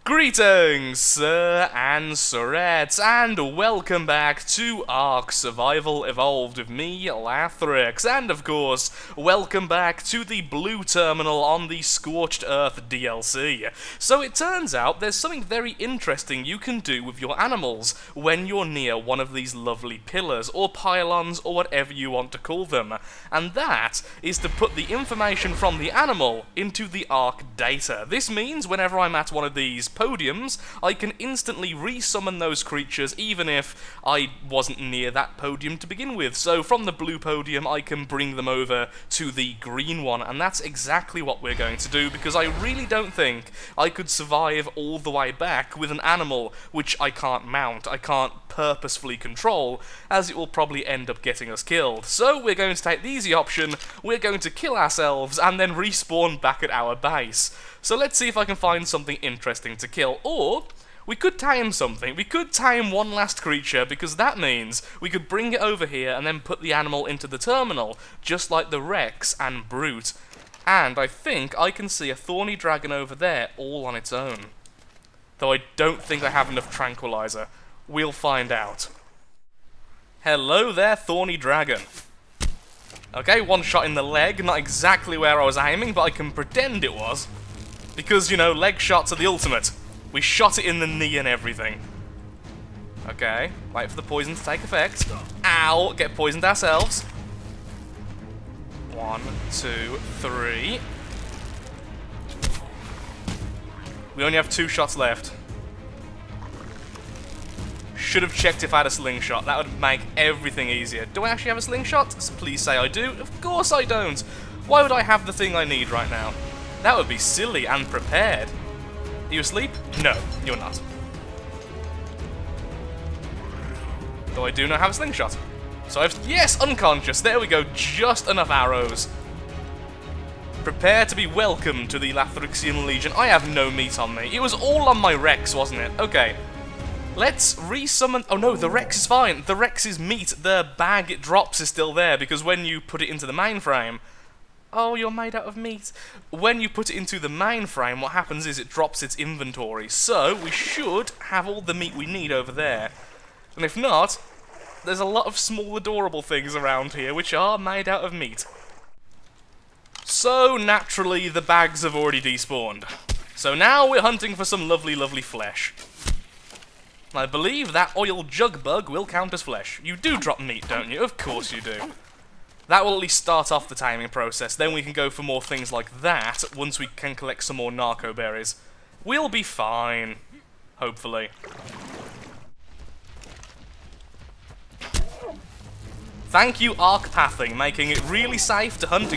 Greetings, sir and sirettes, and welcome back to ARK Survival Evolved with me, Lathrix, and of course, welcome back to the blue terminal on the Scorched Earth DLC. So it turns out there's something very interesting you can do with your animals when you're near one of these lovely pillars, or pylons, or whatever you want to call them, and that is to put the information from the animal into the ARK data. This means whenever I'm at one of these podiums, I can instantly resummon those creatures even if I wasn't near that podium to begin with. So from the blue podium I can bring them over to the green one, and that's exactly what we're going to do, because I really don't think I could survive all the way back with an animal which I can't mount, I can't purposefully control, as it will probably end up getting us killed. So we're going to take the easy option, we're going to kill ourselves and then respawn back at our base. So let's see if I can find something interesting to kill, or we could tame something. We could tame one last creature, because that means we could bring it over here and then put the animal into the terminal, just like the Rex and Brute. And I think I can see a Thorny dragon over there all on its own. Though I don't think I have enough tranquilizer. We'll find out. Hello there, Thorny dragon. Okay, one shot in the leg, not exactly where I was aiming, but I can pretend it was. Because, you know, leg shots are the ultimate. We shot it in the knee and everything. Okay, wait for the poison to take effect. Ow, get poisoned ourselves. 1, 2, 3. We only have 2 shots left. Should have checked if I had a slingshot. That would make everything easier. Do I actually have a slingshot? Please say I do. Of course I don't. Why would I have the thing I need right now? That would be silly and prepared. Are you asleep? No, you're not. Though I do not have a slingshot. So yes, unconscious. There we go. Just enough arrows. Prepare to be welcome to the Lathrixian Legion. I have no meat on me. It was all on my Rex, wasn't it? Okay. Let's resummon... Oh no, the Rex is fine. The Rex's meat, the bag it drops is still there, because when you put it into the mainframe... Oh, you're made out of meat. When you put it into the mainframe, what happens is it drops its inventory. So, we should have all the meat we need over there. And if not, there's a lot of small adorable things around here which are made out of meat. So, naturally, the bags have already despawned. So now we're hunting for some lovely, lovely flesh. I believe that oil jug bug will count as flesh. You do drop meat, don't you? Of course you do. That will at least start off the taming process. Then we can go for more things like that once we can collect some more narco berries. We'll be fine. Hopefully. Thank you, ARK pathing, making it really safe to hunt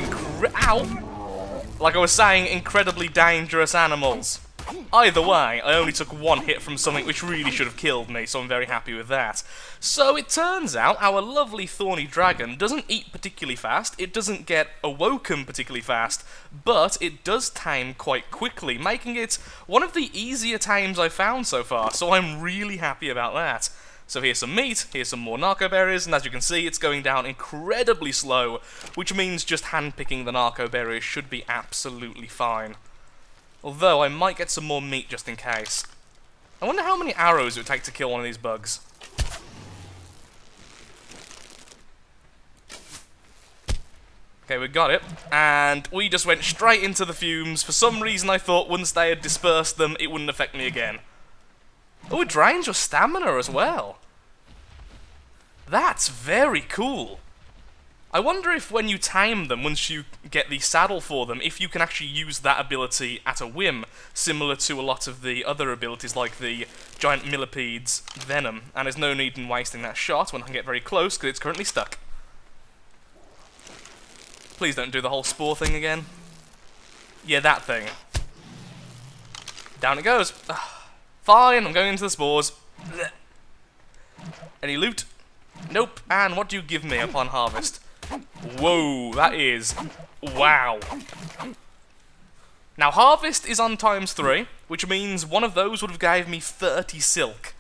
ow! Like I was saying, incredibly dangerous animals. Either way, I only took 1 hit from something which really should have killed me, so I'm very happy with that. So it turns out our lovely Thorny dragon doesn't eat particularly fast, it doesn't get awoken particularly fast, but it does tame quite quickly, making it one of the easier tames I've found so far, so I'm really happy about that. So here's some meat, here's some more narco berries, and as you can see, it's going down incredibly slow, which means just handpicking the narco berries should be absolutely fine. Although, I might get some more meat just in case. I wonder how many arrows it would take to kill one of these bugs. Okay, we got it. And we just went straight into the fumes. For some reason, I thought once they had dispersed them, it wouldn't affect me again. Oh, it drains your stamina as well. That's very cool. I wonder if when you tame them, once you get the saddle for them, if you can actually use that ability at a whim, similar to a lot of the other abilities like the giant millipede's venom, and there's no need in wasting that shot when I can get very close, because it's currently stuck. Please don't do the whole spore thing again. Yeah, that thing. Down it goes. Fine, I'm going into the spores. Any loot? Nope. And what do you give me upon harvest? Whoa, that is... Wow. Now, harvest is on ×3, which means one of those would have gave me 30 silk.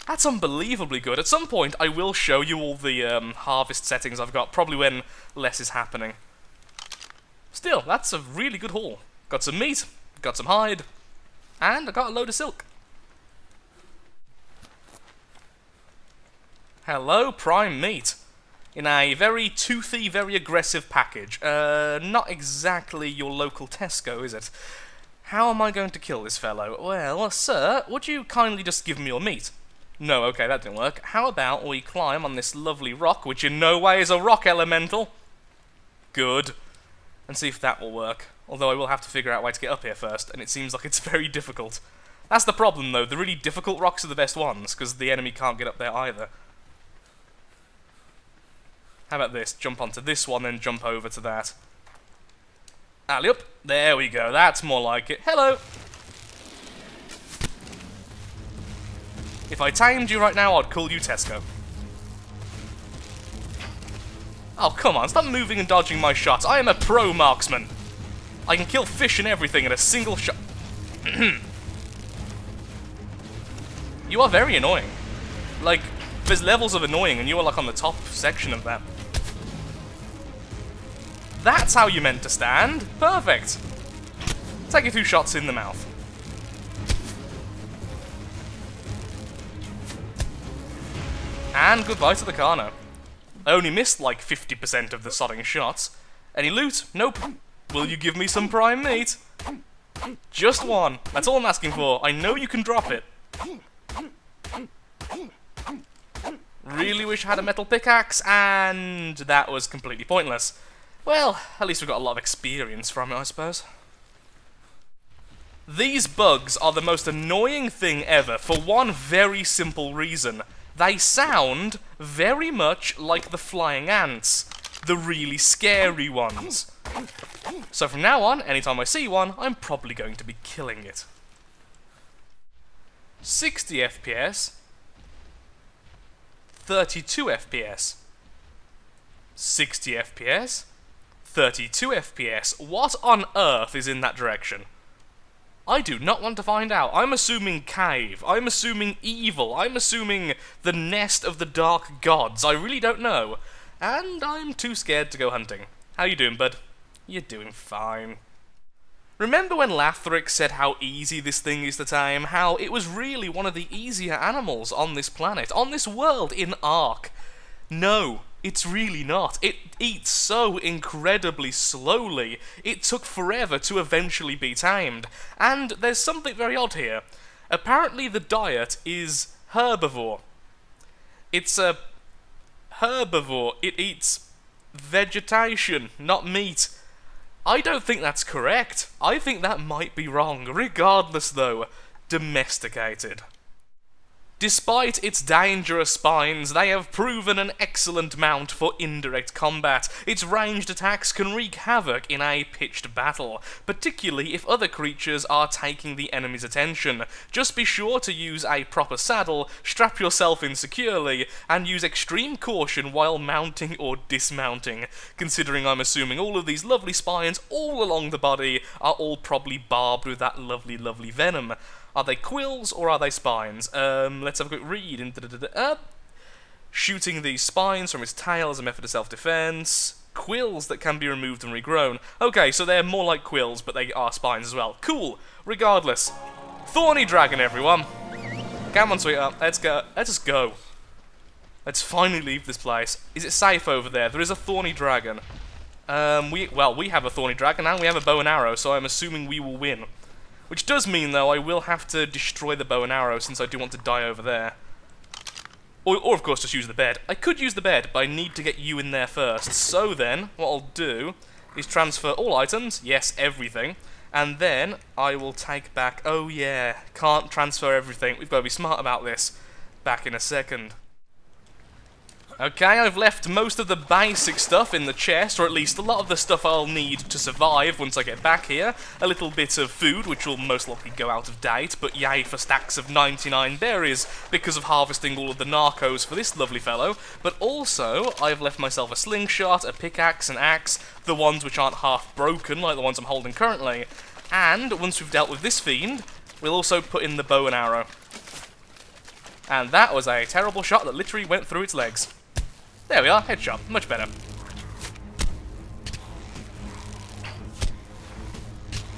That's unbelievably good. At some point, I will show you all the harvest settings I've got, probably when less is happening. Still, that's a really good haul. Got some meat, got some hide, And I got a load of silk. Hello, prime meat. In a very toothy, very aggressive package. Not exactly your local Tesco, is it? How am I going to kill this fellow? Well, sir, would you kindly just give me your meat? No, okay, that didn't work. How about we climb on this lovely rock, which in no way is a rock elemental? Good. And see if that will work. Although I will have to figure out a way to get up here first, and it seems like it's very difficult. That's the problem, though. The really difficult rocks are the best ones, because the enemy can't get up there either. How about this? Jump onto this one, then jump over to that. Alley-up. There we go. That's more like it. Hello! If I tamed you right now, I'd call you Tesco. Oh, come on. Stop moving and dodging my shots. I am a pro marksman. I can kill fish and everything in a single shot. You are very annoying. Like, there's levels of annoying, and you are like on the top section of that. That's how you meant to stand. Perfect. Take a few shots in the mouth. And goodbye to the Carno. I only missed like 50% of the sodding shots. Any loot? Nope. Will you give me some prime meat? Just one. That's all I'm asking for. I know you can drop it. Really wish I had a metal pickaxe, and that was completely pointless. Well, at least we've got a lot of experience from it, I suppose. These bugs are the most annoying thing ever for one very simple reason. They sound very much like the flying ants. The really scary ones. So from now on, anytime I see one, I'm probably going to be killing it. 60 FPS. 32 FPS. 60 FPS. 32 FPS. What on earth is in that direction? I do not want to find out. I'm assuming cave. I'm assuming evil. I'm assuming the nest of the dark gods. I really don't know. And I'm too scared to go hunting. How you doing, bud? You're doing fine. Remember when Lathrix said how easy this thing is to tame? How it was really one of the easier animals on this planet, on this world, in ARK? No, it's really not. It eats so incredibly slowly. It took forever to eventually be tamed. And there's something very odd here. Apparently the diet is herbivore. It's a herbivore. It eats vegetation, not meat. I don't think that's correct. I think that might be wrong. Regardless, though, domesticated. Despite its dangerous spines, they have proven an excellent mount for indirect combat. Its ranged attacks can wreak havoc in a pitched battle, particularly if other creatures are taking the enemy's attention. Just be sure to use a proper saddle, strap yourself in securely, and use extreme caution while mounting or dismounting, considering I'm assuming all of these lovely spines all along the body are all probably barbed with that lovely, lovely venom. Are they quills or are they spines? Let's have a quick read. Shooting these spines from his tail as a method of self-defense. Quills that can be removed and regrown. Okay, so they're more like quills, but they are spines as well. Cool. Regardless. Thorny dragon, everyone. Come on, sweetheart. Let's go. Let's just go. Let's finally leave this place. Is it safe over there? There is a thorny dragon. We have a thorny dragon and we have a bow and arrow, so I'm assuming we will win. Which does mean, though, I will have to destroy the bow and arrow since I do want to die over there. Or of course, just use the bed. I could use the bed, but I need to get you in there first. So then, what I'll do is transfer all items, yes, everything, and then I will take back... Oh yeah, can't transfer everything. We've got to be smart about this. Back in a second. Okay, I've left most of the basic stuff in the chest, or at least a lot of the stuff I'll need to survive once I get back here. A little bit of food, which will most likely go out of date, but yay for stacks of 99 berries because of harvesting all of the narcos for this lovely fellow. But also, I've left myself a slingshot, a pickaxe, an axe, the ones which aren't half broken, like the ones I'm holding currently. And once we've dealt with this fiend, we'll also put in the bow and arrow. And that was a terrible shot that literally went through its legs. There we are, headshot. Much better.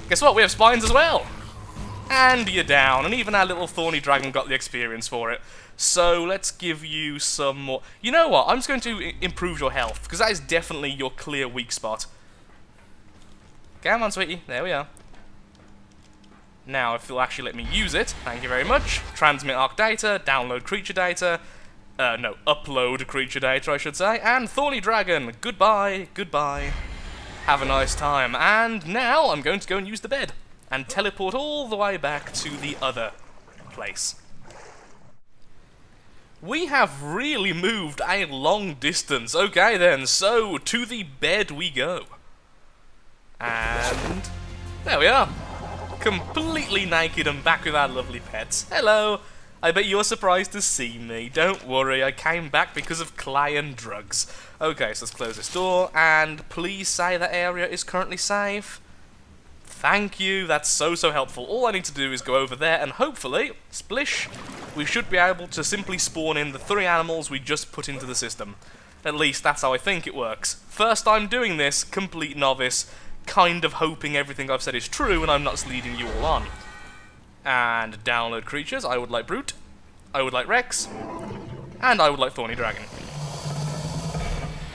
Guess what? We have spines as well! And you're down, and even our little Thorny Dragon got the experience for it. So let's give you some more... You know what, I'm just going to improve your health, because that is definitely your clear weak spot. Come on, sweetie, there we are. Now, if you'll actually let me use it, thank you very much. Transmit ARK data, download creature data. No, upload creature data, I should say. And Thorny Dragon, goodbye, goodbye. Have a nice time. And now I'm going to go and use the bed. And teleport all the way back to the other place. We have really moved a long distance. Okay then, so to the bed we go. And there we are. Completely naked and back with our lovely pets. Hello! I bet you're surprised to see me. Don't worry, I came back because of clay and drugs. Okay, so let's close this door, and please say that area is currently safe. Thank you, that's so helpful. All I need to do is go over there, and hopefully, splish, we should be able to simply spawn in the 3 animals we just put into the system. At least, that's how I think it works. First time doing this, complete novice, kind of hoping everything I've said is true and I'm not leading you all on. And download creatures, I would like Brute, I would like Rex, and I would like Thorny Dragon.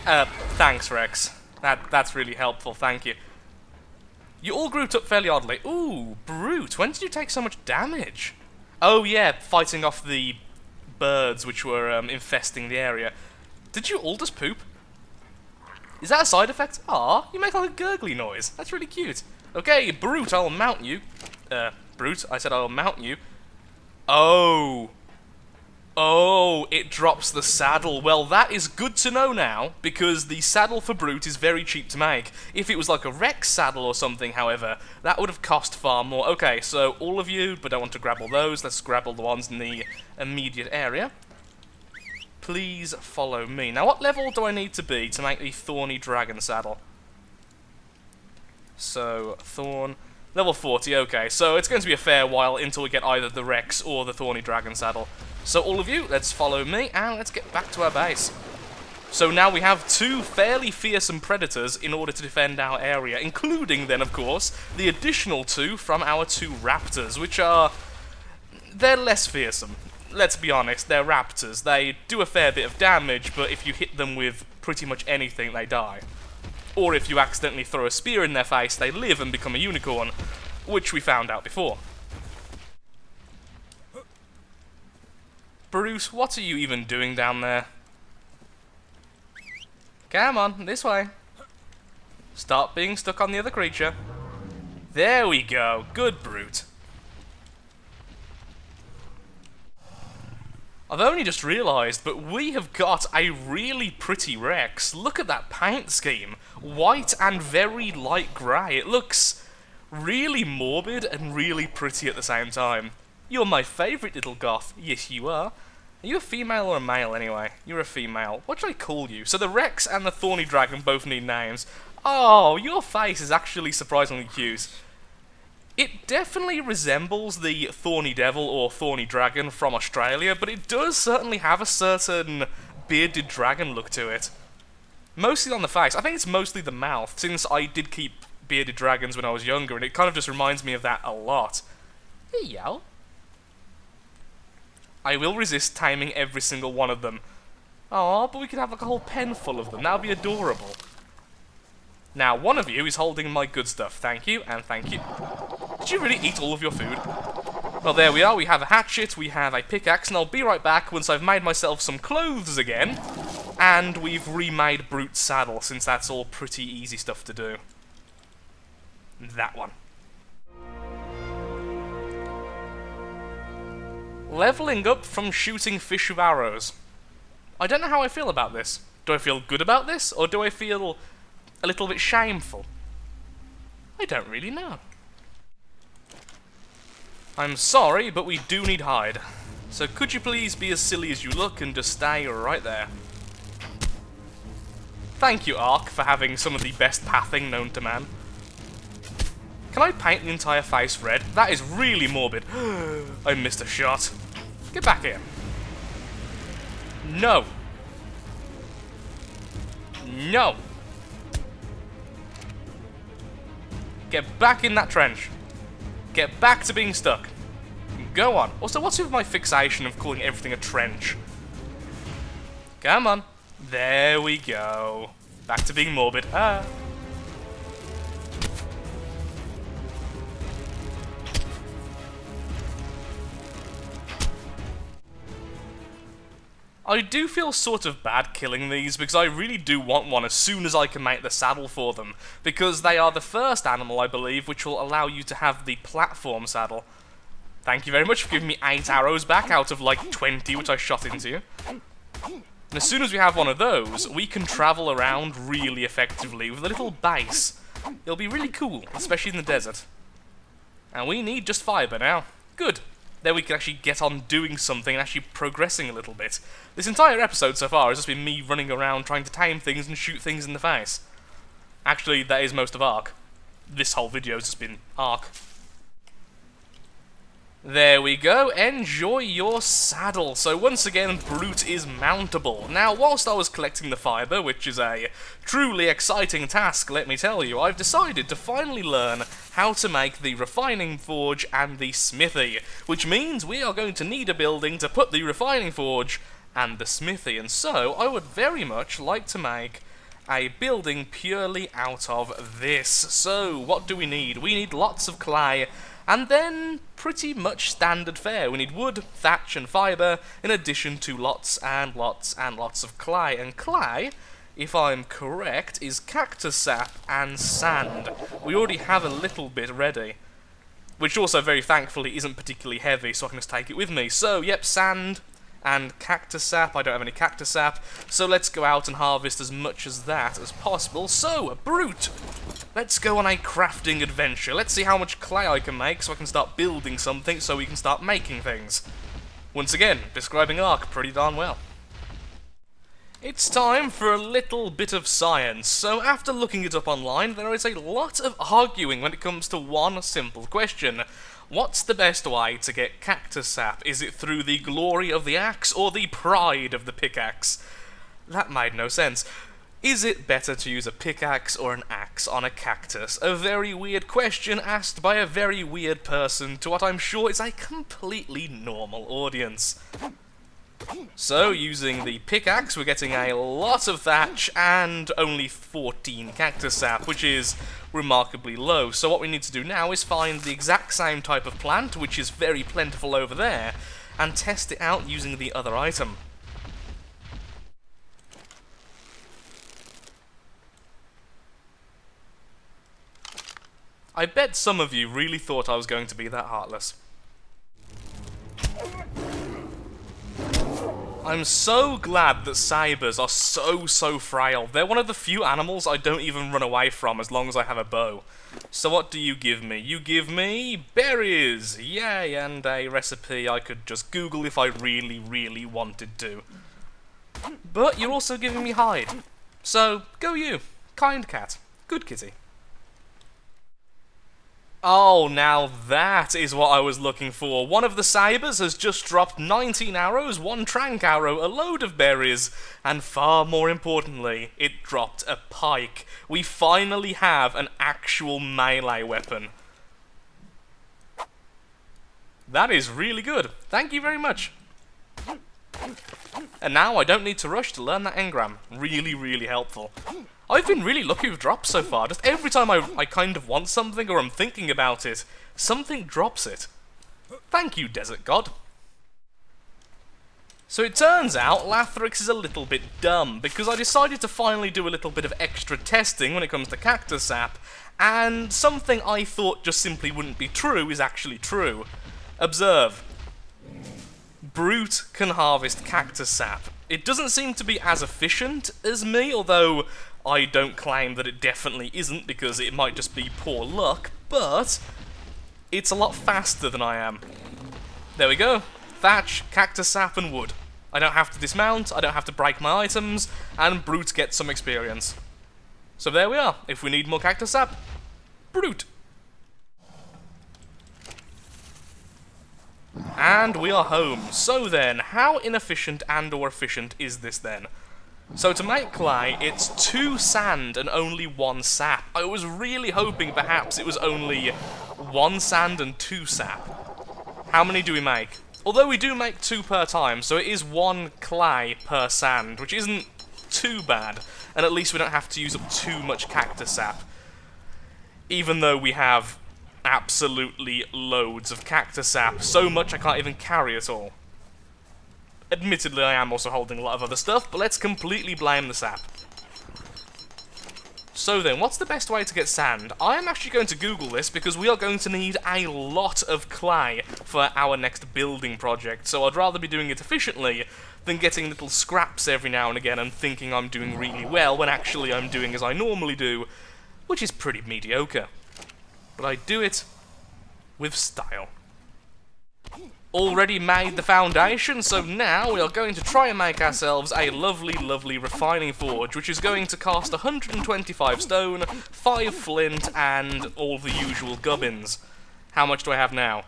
Thanks Rex, that's really helpful, thank you. You all grouped up fairly oddly. Ooh, Brute, when did you take so much damage? Oh yeah, fighting off the birds which were infesting the area. Did you all just poop? Is that a side effect? Aw, you make like a gurgly noise. That's really cute. Okay, Brute, I'll mount you. Brute, I said I'll mount you. Oh. Oh, it drops the saddle. Well, that is good to know now, because the saddle for Brute is very cheap to make. If it was like a Rex saddle or something, however, that would have cost far more. Okay, so all of you, but don't want to grab all those. Let's grab all the ones in the immediate area. Please follow me. Now, what level do I need to be to make the Thorny Dragon saddle? So, Thorn... Level 40, okay. So, it's going to be a fair while until we get either the Rex or the Thorny Dragon saddle. So, all of you, let's follow me, and let's get back to our base. So, now we have 2 fairly fearsome predators in order to defend our area, including, then, of course, the additional 2 from our 2 raptors, which are... they're less fearsome. Let's be honest, they're raptors. They do a fair bit of damage, but if you hit them with pretty much anything, they die. Or if you accidentally throw a spear in their face, they live and become a unicorn, which we found out before. Bruce, what are you even doing down there? Come on, this way. Stop being stuck on the other creature. There we go. Good, Brute. I've only just realised, but we have got a really pretty Rex. Look at that paint scheme. White and very light grey. It looks really morbid and really pretty at the same time. You're my favourite little goth. Yes, you are. Are you a female or a male, anyway? You're a female. What should I call you? So the Rex and the Thorny Dragon both need names. Oh, your face is actually surprisingly cute. It definitely resembles the Thorny Devil or Thorny Dragon from Australia, but it does certainly have a certain bearded dragon look to it. Mostly on the face. I think it's mostly the mouth, since I did keep bearded dragons when I was younger, and it kind of just reminds me of that a lot. Hey, yo. I will resist taming every single one of them. Aw, but we could have like a whole pen full of them. That would be adorable. Now, one of you is holding my good stuff. Thank you, and thank you. Did you really eat all of your food? Well, there we are. We have a hatchet, we have a pickaxe, and I'll be right back once I've made myself some clothes again, and we've remade Brute's saddle, since that's all pretty easy stuff to do. That one. Leveling up from shooting fish with arrows. I don't know how I feel about this. Do I feel good about this, or do I feel a little bit shameful? I don't really know. I'm sorry, but we do need hide. So could you please be as silly as you look and just stay right there? Thank you, ARK, for having some of the best pathing known to man. Can I paint the entire face red? That is really morbid. I missed a shot. Get back here. No. No. Get back in that trench. Get back to being stuck. Go on. Also, what's with my fixation of calling everything a trench? Come on. There we go. Back to being morbid. Ah. I do feel sort of bad killing these, because I really do want one as soon as I can make the saddle for them, because they are the first animal, I believe, which will allow you to have the platform saddle. Thank you very much for giving me 8 arrows back out of like 20 which I shot into you. And as soon as we have one of those, we can travel around really effectively with a little base. It'll be really cool, especially in the desert. And we need just fibre now. Good. Then we can actually get on doing something and actually progressing a little bit. This entire episode so far has just been me running around trying to tame things and shoot things in the face. Actually, that is most of ARK. This whole video has just been ARK. There we go, enjoy your saddle. So once again, Brute is mountable. Now, whilst I was collecting the fibre, which is a truly exciting task, let me tell you, I've decided to finally learn how to make the refining forge and the smithy, which means we are going to need a building to put the refining forge and the smithy, and so I would very much like to make a building purely out of this. So, what do we need? We need lots of clay, and then pretty much standard fare. We need wood, thatch and fibre, in addition to lots and lots and lots of clay. And clay, if I'm correct, is cactus sap and sand. We already have a little bit ready, which also very thankfully isn't particularly heavy, so I can just take it with me. So, yep, sand and cactus sap. I don't have any cactus sap, so let's go out and harvest as much as that as possible. So, Brute, let's go on a crafting adventure. Let's see how much clay I can make so I can start building something so we can start making things. Once again, describing ARK pretty darn well. It's time for a little bit of science. So after looking it up online, there is a lot of arguing when it comes to one simple question. What's the best way to get cactus sap? Is it through the glory of the axe or the pride of the pickaxe? That made no sense. Is it better to use a pickaxe or an axe on a cactus? A very weird question asked by a very weird person to what I'm sure is a completely normal audience. So, using the pickaxe, we're getting a lot of thatch and only 14 cactus sap, which is remarkably low. So what we need to do now is find the exact same type of plant, which is very plentiful over there, and test it out using the other item. I bet some of you really thought I was going to be that heartless. I'm so glad that sabers are so frail. They're one of the few animals I don't even run away from as long as I have a bow. So what do you give me? You give me berries! Yay, and a recipe I could just Google if I really wanted to. But you're also giving me hide. So, go you. Kind cat. Good kitty. Oh, now that is what I was looking for. One of the sabers has just dropped 19 arrows, 1 trank arrow, a load of berries, and far more importantly, it dropped a pike. We finally have an actual melee weapon. That is really good. Thank you very much. And now I don't need to rush to learn that engram. Really helpful. I've been really lucky with drops so far. Just every time I kind of want something or I'm thinking about it, something drops it. Thank you, Desert God. So it turns out Lathrix is a little bit dumb, because I decided to finally do a little bit of extra testing when it comes to cactus sap, and something I thought just simply wouldn't be true is actually true. Observe. Brute can harvest cactus sap. It doesn't seem to be as efficient as me, although I don't claim that it definitely isn't, because it might just be poor luck, but it's a lot faster than I am. There we go. Thatch, cactus sap and wood. I don't have to dismount, I don't have to break my items, and Brute gets some experience. So there we are. If we need more cactus sap, Brute. And we are home. So then, how inefficient and or efficient is this then? So to make clay, it's 2 sand and only 1 sap. I was really hoping perhaps it was only 1 sand and 2 sap. How many do we make? Although we do make 2 per time, so it is 1 clay per sand, which isn't too bad, and at least we don't have to use up too much cactus sap. Even though we have absolutely loads of cactus sap, so much I can't even carry it all. Admittedly, I am also holding a lot of other stuff, but let's completely blame the sap. So then, what's the best way to get sand? I am actually going to Google this because we are going to need a lot of clay for our next building project, so I'd rather be doing it efficiently than getting little scraps every now and again and thinking I'm doing really well when actually I'm doing as I normally do, which is pretty mediocre. But I do it with style. Already made the foundation, so now we are going to try and make ourselves a lovely, lovely refining forge, which is going to cost 125 stone, 5 flint, and all the usual gubbins. How much do I have now?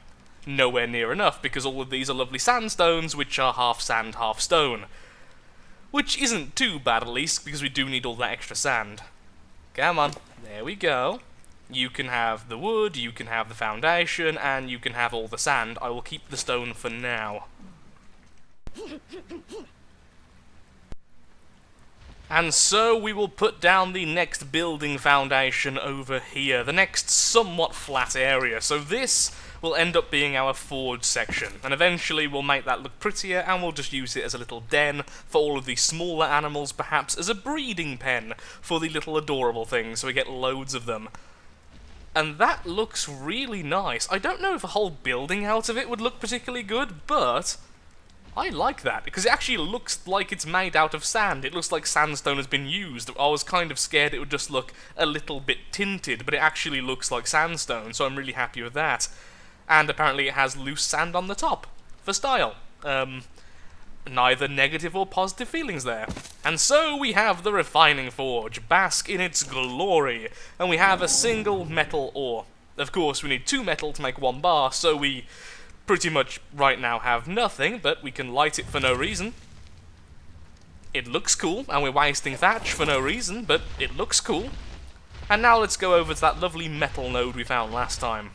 Nowhere near enough, because all of these are lovely sandstones, which are half sand, half stone. Which isn't too bad, at least, because we do need all that extra sand. Come on, there we go. You can have the wood, you can have the foundation, and you can have all the sand. I will keep the stone for now. And so we will put down the next building foundation over here, the next somewhat flat area. So this will end up being our forge section, and eventually we'll make that look prettier, and we'll just use it as a little den for all of the smaller animals, perhaps as a breeding pen for the little adorable things, so we get loads of them. And that looks really nice. I don't know if a whole building out of it would look particularly good, but I like that, because it actually looks like it's made out of sand. It looks like sandstone has been used. I was kind of scared it would just look a little bit tinted, but it actually looks like sandstone, so I'm really happy with that. And apparently it has loose sand on the top, for style. Neither negative or positive feelings there. And so we have the refining forge, bask in its glory, and we have a single metal ore. Of course, we need 2 metal to make 1 bar, so we pretty much right now have nothing, but we can light it for no reason. It looks cool, and we're wasting thatch for no reason, but it looks cool. And now let's go over to that lovely metal node we found last time.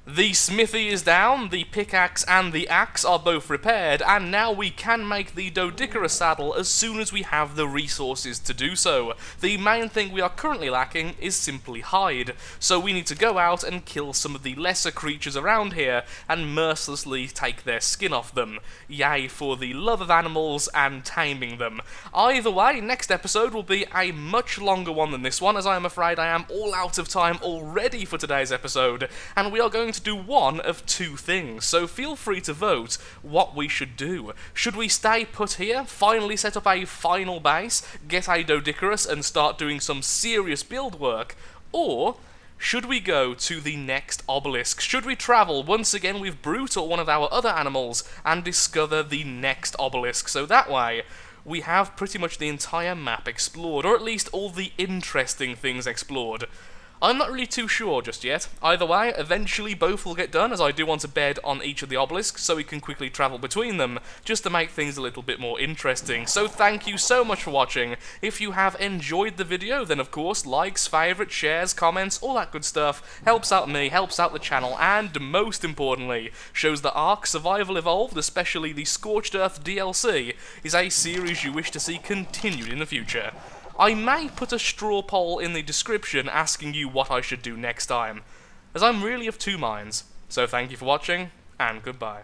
The smithy is down, the pickaxe and the axe are both repaired, and now we can make the Doedicurus saddle as soon as we have the resources to do so. The main thing we are currently lacking is simply hide, so we need to go out and kill some of the lesser creatures around here and mercilessly take their skin off them. Yay for the love of animals and taming them. Either way, next episode will be a much longer one than this one, as I am afraid I am all out of time already for today's episode, and we are going to do one of 2 things, so feel free to vote what we should do. Should we stay put here, finally set up a final base, get a Doedicurus and start doing some serious build work, or should we go to the next obelisk? Should we travel once again with Brute or one of our other animals and discover the next obelisk, so that way we have pretty much the entire map explored, or at least all the interesting things explored. I'm not really too sure just yet. Either way, eventually both will get done, as I do want a bed on each of the obelisks so we can quickly travel between them, just to make things a little bit more interesting. So thank you so much for watching. If you have enjoyed the video, then of course, likes, favourites, shares, comments, all that good stuff helps out me, helps out the channel, and most importantly, shows that ARK Survival Evolved, especially the Scorched Earth DLC, is a series you wish to see continued in the future. I may put a straw poll in the description asking you what I should do next time, as I'm really of 2 minds. So thank you for watching, and goodbye.